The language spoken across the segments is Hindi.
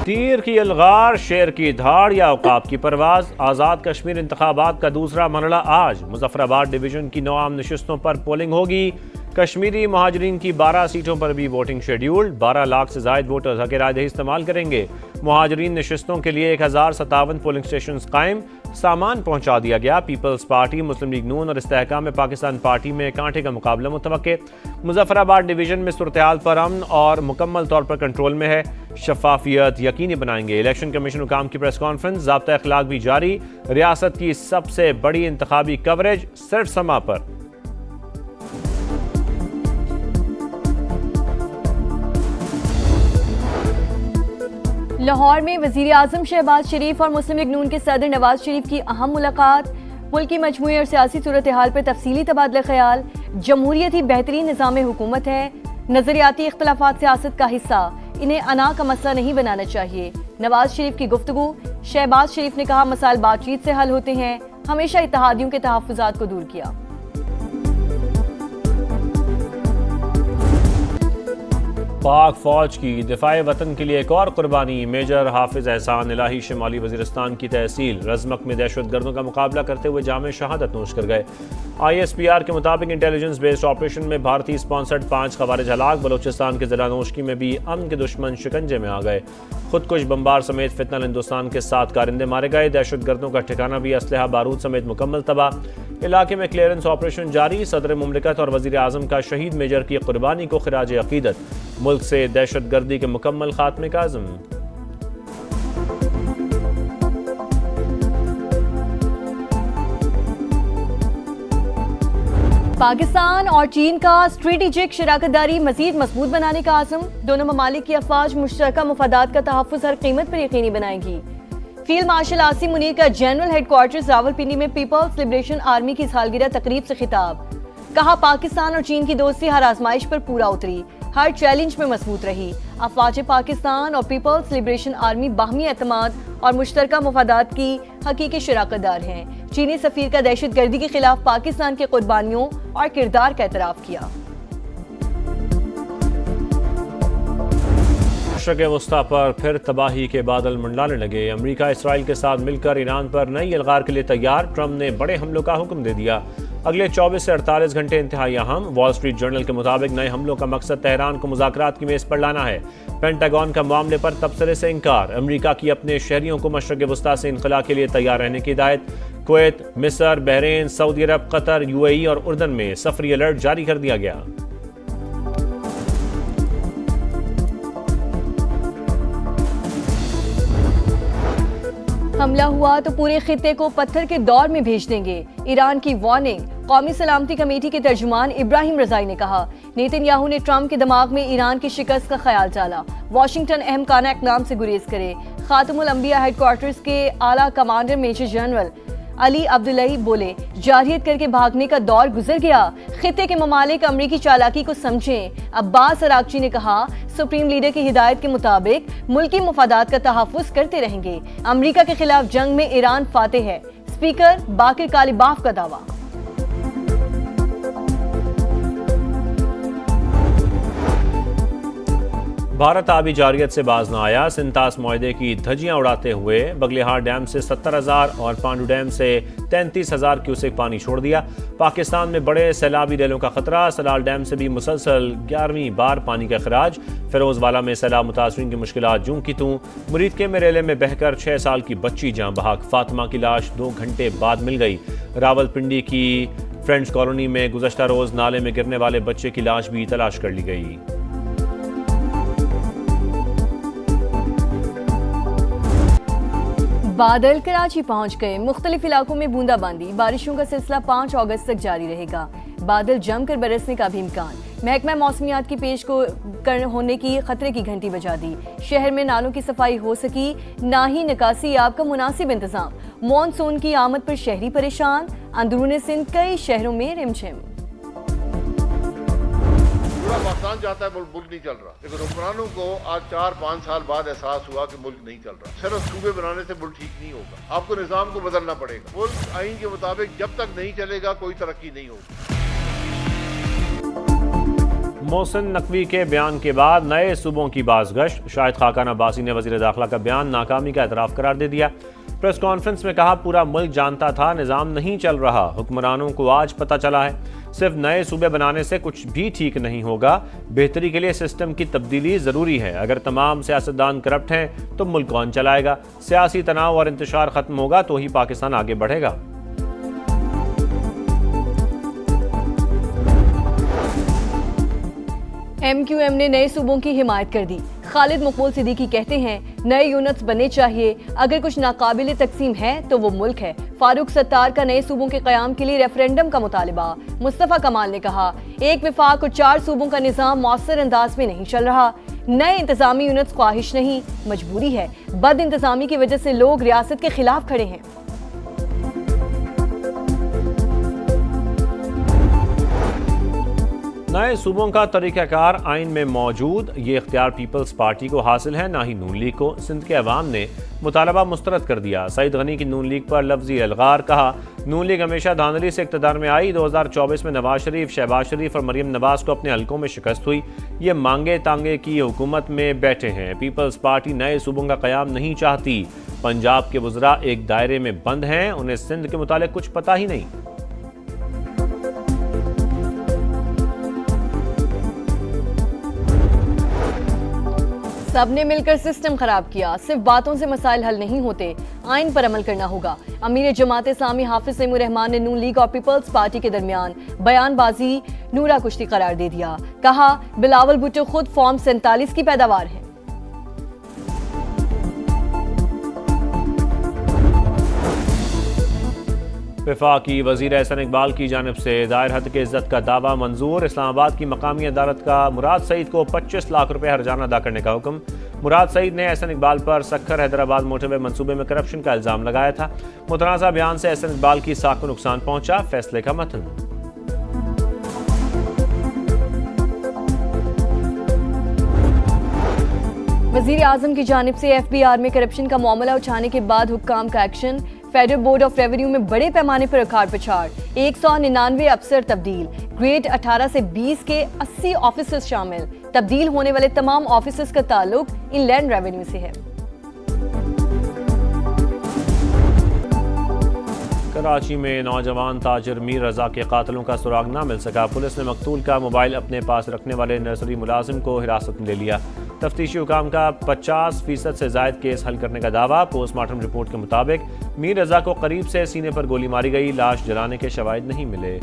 तीर की अलगार, शेर की धाड़ या औकाब की परवाज। आज़ाद कश्मीर इंतखाबात का दूसरा मरहला आज। मुजफ्फराबाद डिवीजन की 9 आम नशिस्तों पर पोलिंग होगी। कश्मीरी महाजरीन की 12 सीटों पर भी वोटिंग शेड्यूल्ड। 12 लाख से जायद वोटर्स हक राय दही इस्तेमाल करेंगे। महाजरीन नशिस्तों के लिए 1057 पोलिंग स्टेशन कायम। सामान पहुंचा दिया गया। पीपल्स पार्टी, मुस्लिम लीग नून और इस्तेहकाम पाकिस्तान पार्टी में कांटे का मुकाबला मुतवक्के। मुजफ्फराबाद डिवीजन में सूरत-ए-हाल पर अमन और मुकम्मल तौर पर कंट्रोल में है। शफाफियत यकीनी बनाएंगे। इलेक्शन कमीशन हुकाम की प्रेस कॉन्फ्रेंस। ज़ाब्ता अखलाक भी जारी। रियासत की सबसे बड़ी इंतखाबी कवरेज सिर्फ समा पर। लाहौर में वज़ीर आज़म शहबाज शरीफ और मुस्लिम लीग नून के सदर नवाज शरीफ की अहम मुलाकात। मुल्क की मजमूई और सियासी सूरत हाल पर तफसीली तबादला ख्याल। जमहूरियत ही बेहतरीन निज़ाम हुकूमत है। नजरियाती इख्तलाफात सियासत का हिस्सा, इन्हें अना का मसला नहीं बनाना चाहिए। नवाज शरीफ की गुफ्तगू। शहबाज शरीफ ने कहा मसाइल बातचीत से हल होते हैं। हमेशा इत्तेहादियों के तहफ़्फ़ुज़ात को दूर किया। पाक फौज की दिफाए वतन के लिए एक और कुर्बानी। मेजर हाफिज एहसान इलाही शिमाली वजीरिस्तान की तहसील रजमक में दहशत गर्दों का मुकाबला करते हुए जामे शहादत नोश कर गए। ISPR के मुताबिक इंटेलिजेंस बेस्ड ऑपरेशन में भारतीय स्पॉन्सर्ड 5 खवारिज हलाक। बलोचिस्तान के जिला नोशकी में भी अमन के दुश्मन शिकंजे में आ गए। खुदकुश बम्बार समेत फितनल हिंदुस्तान के 7 कारिंदे मारे गए। दहशत गर्दों का ठिकाना भी असलहा बारूद समेत मुकम्मल तबाह। इलाके में क्लियरेंस ऑपरेशन जारी। सदर मुमलिकत और वजीर आजम का शहीद मेजर की कुर्बानी को खिराज अकीदत। मुल्क से दहशत गर्दी के मुकम्मल खात्मे का आज़म। पाकिस्तान और चीन का स्ट्रेटेजिक शराकतदारी मजीद मजबूत बनाने का आज़म। दोनों ममालिक की अफवाज मुश्तरका मफादात का तहफ़्फ़ुज़ हर कीमत पर यकीनी बनाएंगी। फील्ड मार्शल आसिम मुनीर का जनरल हेडक्वार्टर्स रावलपिंडी में पीपल्स लिबरेशन आर्मी की सालगिरह तकरीब से खिताब। कहा पाकिस्तान और चीन की दोस्ती हर आजमाइश पर पूरा उतरी, हर चैलेंज में मजबूत रही। अफवाज पाकिस्तान और पीपल्स लिबरेशन आर्मी बाहमी एतमाद और मुश्तरका मफादात की हकीकी शराकतदार हैं। चीनी सफीर का दहशत गर्दी के खिलाफ पाकिस्तान की कुर्बानियों और किरदार का एतराफ़ किया। मशरक़ वस्ता पर फिर तबाही के बादल मंडलाने लगे। अमेरिका इसराइल के साथ मिलकर ईरान पर नई अलगार के लिए तैयार। ट्रंप ने बड़े हमलों का हुक्म दे दिया। अगले 24 से 48 घंटे इंतहाई अहम। वॉल स्ट्रीट जर्नल के मुताबिक नए हमलों का मकसद तेहरान को मुज़ाकरात की मेज़ पर लाना है। पेंटागन का मामले पर तबसरे से इंकार। अमेरिका की अपने शहरियों को मशरक़ वस्ता से इनखला के लिए तैयार रहने की हिदायत। कुवैत, मिस्र, बहरीन, सऊदी अरब, कतर, UAE और उर्दन में सफरी अलर्ट जारी कर दिया गया। हमला हुआ तो पूरे खित्ते को पत्थर के दौर में भेज देंगे। ईरान की वार्निंग। कौमी सलामती कमेटी के तर्जुमान इब्राहिम रजाई ने कहा नेतन्याहू ने ट्रंप के दिमाग में ईरान की शिकस्त का ख्याल डाला। वाशिंगटन अहम खाना इक़दाम से गुरेज करे। खातमुल अंबिया हेडक्वार्टर्स के आला commander major general Ali Abdollahi बोले जारियत करके भागने का दौर गुजर गया। खित्ते के ममालिक अमरीकी चालाकी को समझें। अब्बास अरागची ने कहा सुप्रीम लीडर की हिदायत के मुताबिक मुल्की मफादात का तहफ़्फ़ुज़ करते रहेंगे। अमरीका के खिलाफ जंग में ईरान फातेह है। स्पीकर बाकिर कालिबाफ का दावा। भारत आबी जारियत से बाज न आया। सिंतास मुआहदे की धज्जियां उड़ाते हुए बगलिहार डैम से 70,000 और पांडू डैम से 33,000 क्यूसेक पानी छोड़ दिया। पाकिस्तान में बड़े सैलाबी रैलों का खतरा। सलाल डैम से भी मुसलसल 11वीं बार पानी का अखराज। फिरोजवाला में सैलाब मुतासरीन की मुश्किलात जूं की तूं। मुरीदके में रेले में बहकर 6 साल की बच्ची जां बहक। फातिमा की लाश 2 घंटे बाद मिल गई। रावलपिंडी की फ्रेंड्स कॉलोनी में गुज़श्ता रोज नाले में गिरने वाले बच्चे की लाश भी तलाश कर ली गई। बादल कराची पहुंच गए। मुख्तलिफ इलाकों में बूंदाबांदी। बारिशों का सिलसिला 5 अगस्त तक जारी रहेगा। बादल जमकर बरसने का भी इम्कान। महकमा मौसमियात की पेश को होने की खतरे की घंटी बजा दी। शहर में नालों की सफाई हो सकी, ना ही निकासी आब का मुनासिब इंतजाम। मॉनसून की आमद पर शहरी परेशान। अंदरूनी सिंध कई शहरों में रिमझिम। पूरा पाकिस्तान चाहता है मुल्क नहीं चल रहा, लेकिन हुक्मरानों को आज 4-5 साल बाद एहसास हुआ कि मुल्क नहीं चल रहा। सिर्फ सूबे बनाने से मुल्क ठीक नहीं होगा, आपको निजाम को बदलना पड़ेगा। मुल्क आइन के मुताबिक जब तक नहीं चलेगा कोई तरक्की नहीं होगी। मोहसिन नकवी के बयान के बाद नए सूबों की बाज़गश्त। शाहिद खाकान अब्बासी ने वज़ीर दाखिला का बयान नाकामी का एतराफ़ करार दे दिया। प्रेस कॉन्फ्रेंस में कहा, पूरा मुल्क जानता था निज़ाम नहीं चल रहा, हुक्मरानों को आज पता चला है। सिर्फ नए सूबे बनाने से कुछ भी ठीक नहीं होगा, बेहतरी के लिए सिस्टम की तब्दीली ज़रूरी है। अगर तमाम सियासतदान करप्ट हैं तो मुल्क कौन चलाएगा? सियासी तनाव और इंतशार ख़त्म होगा तो ही पाकिस्तान आगे बढ़ेगा। MQM ने नए सूबों की हिमायत कर दी। खालिद मकबूल सिद्दीकी कहते हैं, नए यूनिट्स बनने चाहिए। अगर कुछ नाकाबिल तकसीम है तो वो मुल्क है। फारूक सत्तार का नए सूबों के क़याम के लिए रेफरेंडम का मुतालिबा। मुस्तफ़ा कमाल ने कहा, एक विफाक और 4 सूबों का निज़ाम मौसर अंदाज में नहीं चल रहा। नए इंतजामी यूनिट्स ख्वाहिश नहीं, मजबूरी है। बद इंतजामी की वजह से लोग रियासत के खिलाफ खड़े हैं। नए सूबों का तरीक़ाकार आइन में मौजूद, ये इख्तियार पीपल्स पार्टी को हासिल है, ना ही नून लीग को। सिंध के अवाम ने मुतालबा मुस्तरद कर दिया। सईद गनी की नून लीग पर लफ्जी अलगार। कहा, नून लीग हमेशा धांधली से इक़्तिदार में आई। 2024 में नवाज शरीफ, शहबाज शरीफ और मरीम नवाज को अपने हलकों में शिकस्त हुई। ये मांगे तांगे की हुकूमत में बैठे हैं। पीपल्स पार्टी नए सूबों का क़याम नहीं चाहती। पंजाब के वज़रा एक दायरे में बंद हैं, उन्हें सिंध के मुतालिक कुछ पता ही नहीं। सबने मिलकर सिस्टम खराब किया। सिर्फ बातों से मसाइल हल नहीं होते, आइन पर अमल करना होगा। अमीर जमात इस्लामी हाफिज तैमूर रहमान ने नून लीग और पीपल्स पार्टी के दरमियान बयानबाजी नूरा कुश्ती करार दे दिया। कहा, बिलावल भुट्टो खुद फॉर्म 47 की पैदावार है। वफाकी वज़ीर एहसन इकबाल की जानिब से दायर हद के इज्जत का दावा मंजूर। इस्लामाबाद की मकामी अदालत का मुराद सईद को 25 लाख रुपए हर्जाना अदा करने का हुक्म। मुराद सईद ने एहसन इकबाल पर सक्खर हैदराबाद मोटरवे मंसूबे में करप्शन का इल्ज़ाम लगाया था। मुतनाज़ा बयान से एहसन इकबाल की साख को नुकसान पहुंचा। फैसले का मतन। वज़ीर आज़म की जानिब से FBR में करप्शन का मामला उठाने के बाद हुक्काम का action. Federal board of revenue में बड़े पैमाने पर उखाड़ पछाड़। 199 अफसर तब्दील। ग्रेड 18 से 20 के 80 ऑफिसर्स शामिल। तब्दील होने वाले तमाम ऑफिसर्स का ताल्लुक इनलैंड रेवेन्यू से है। कराची में नौजवान ताजिर मीर रजा के कातलों का सुराग ना मिल सका। पुलिस ने मकतूल का मोबाइल अपने पास रखने वाले नर्सरी मुलाजिम को हिरासत में ले लिया। तफ्तीशी हुकाम का 50% से जायद केस हल करने का दावा। पोस्टमार्टम रिपोर्ट के मुताबिक मीर रजा को करीब से सीने पर गोली मारी गई। लाश जलाने के शवाहिद नहीं मिले।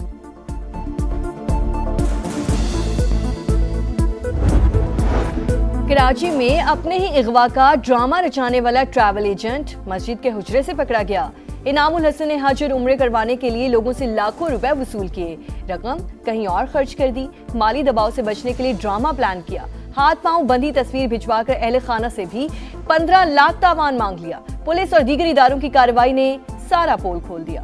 कराची में अपने ही अगवा का ड्रामा रचाने वाला ट्रैवल एजेंट मस्जिद के हुजरे से पकड़ा गया। इनामुल हसन ने हज और उम्रे करवाने के लिए लोगों से लाखों रुपए वसूल किए। रकम कहीं और खर्च कर दी। माली दबाव से बचने के लिए ड्रामा प्लान किया। हाथ पांव बंधी तस्वीर भिजवाकर अहले खाना से भी 15 लाख तावान मांग लिया। पुलिस और दीगर इदारों की कार्रवाई ने सारा पोल खोल दिया।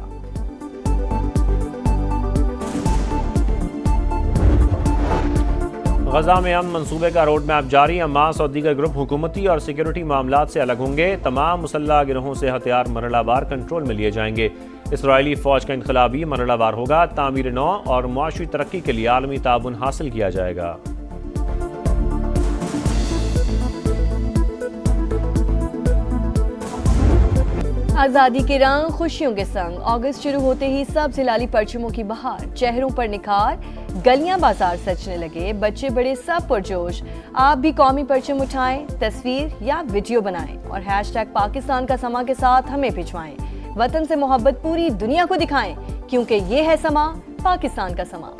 गजा में अमन मंसूबे का रोड मैप जारी। हमास और दीगर ग्रुप हुकूमती और सिक्योरिटी मामलात से अलग होंगे। तमाम मुसल्लह गिरोहों से हथियार मरहलावार कंट्रोल में लिए जाएंगे। इसराइली फौज का इनकलाब भी मरहलावार होगा। तामीर नौ और मुआशी तरक्की के लिए आलमी ताउन हासिल किया जाएगा। आज़ादी के रंग खुशियों के संग। अगस्त शुरू होते ही सब जिलाली परचमों की बहार। चेहरों पर निखार, गलियां बाजार सजने लगे। बच्चे बड़े सब पुरजोश। आप भी कौमी परचम उठाएं, तस्वीर या वीडियो बनाएं और #पाकिस्तान का समा के साथ हमें भिजवाएं। वतन से मोहब्बत पूरी दुनिया को दिखाएं, क्योंकि ये है समा, पाकिस्तान का समा।